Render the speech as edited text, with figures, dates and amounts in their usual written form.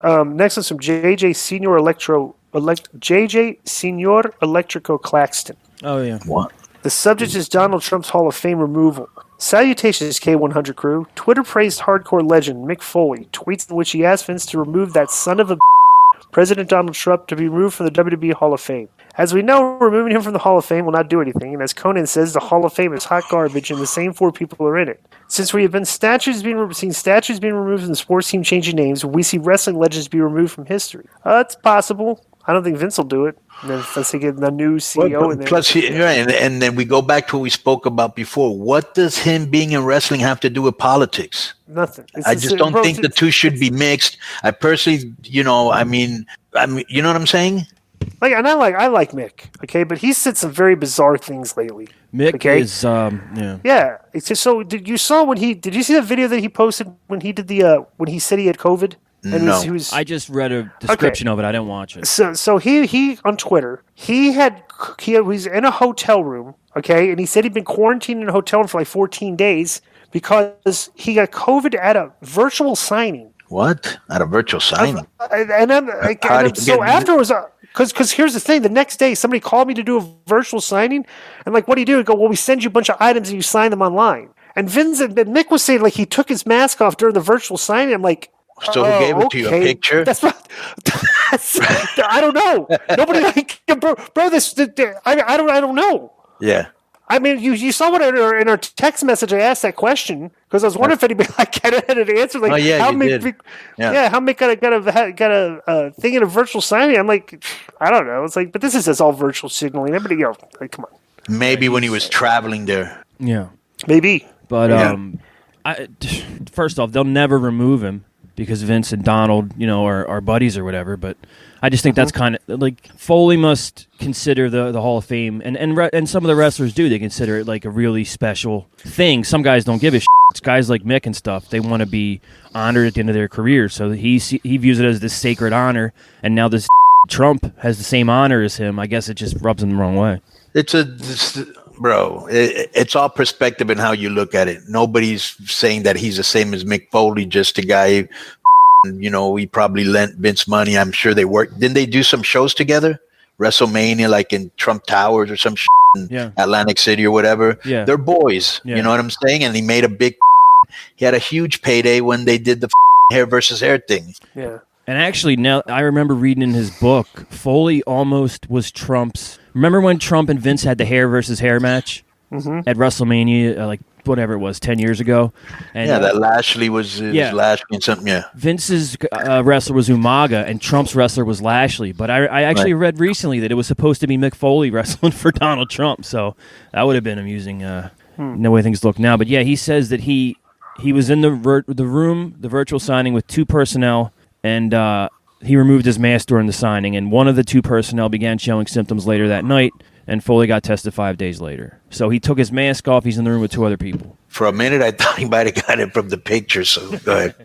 Next is from JJ Senior JJ Senior Electrico Claxton. Oh, yeah. What? The subject is Donald Trump's Hall of Fame removal. Salutations, K100 crew. Twitter praised hardcore legend Mick Foley, tweets in which he asked Vince to remove that son of a President Donald Trump to be removed from the WWE Hall of Fame. As we know, removing him from the Hall of Fame will not do anything, and as Konnan says, the Hall of Fame is hot garbage and the same 4 people are in it. Since we have seen statues being removed from the sports team changing names, we see wrestling legends be removed from history. It's possible. I don't think Vince will do it. Unless they get the new CEO in there. Plus, and then we go back to what we spoke about before. What does him being in wrestling have to do with politics? Nothing. I just don't think the two should be mixed. I personally, you know what I'm saying? I like Mick, okay, but he said some very bizarre things lately. Mick is, yeah. It's just so. Did you see the video that he posted when he did when he said he had COVID? And no. I just read a description of it. I didn't watch it. So he on Twitter, he was in a hotel room, okay, and he said he'd been quarantined in a hotel room for like 14 days because he got COVID at a virtual signing. What? At a virtual signing? So afterwards, because here's the thing: the next day, somebody called me to do a virtual signing, and like, what do you do? I go, well, we send you a bunch of items and you sign them online. And Vince and Mick was saying like he took his mask off during the virtual signing. I'm like. So who gave it to you? A picture? I don't know. Nobody bro. I don't know. Yeah. I mean, you saw what in our text message. I asked that question because I was wondering if anybody had an answer. Like, how Mick got a thing in a virtual signing? I'm like, I don't know. It's like, but this is all virtual signaling. Everybody, like, come on. Maybe when he was traveling there. Yeah. Maybe. But first off, they'll never remove him. Because Vince and Donald, are buddies or whatever, but I just think that's kind of like Foley must consider the Hall of Fame, and some of the wrestlers do. They consider it like a really special thing. Some guys don't give a shit. It's guys like Mick and stuff. They want to be honored at the end of their career, so he views it as this sacred honor. And now this Trump has the same honor as him. I guess it just rubs him the wrong way. Bro, it's all perspective and how you look at it. Nobody's saying that he's the same as Mick Foley, just a guy, he probably lent Vince money. I'm sure they worked. Didn't they do some shows together? WrestleMania, like in Trump Towers or some shit in Atlantic City or whatever. Yeah. They're boys. Yeah. You know what I'm saying? And he made he had a huge payday when they did the hair versus hair thing. Yeah. And actually, now I remember reading in his book, Foley almost was Trump's. Remember when Trump and Vince had the hair versus hair match at WrestleMania, like whatever it was, 10 years ago? And, that Lashley was Lashley and something, yeah. Vince's wrestler was Umaga, and Trump's wrestler was Lashley. But I actually read recently that it was supposed to be Mick Foley wrestling for Donald Trump, so that would have been amusing, the way things look now. But yeah, he says that he was in the room, the virtual signing, with 2 personnel, and he removed his mask during the signing, and one of the 2 personnel began showing symptoms later that night, and Foley got tested 5 days later. So he took his mask off. He's in the room with 2 other people. For a minute, I thought he might have got it from the picture, so go ahead.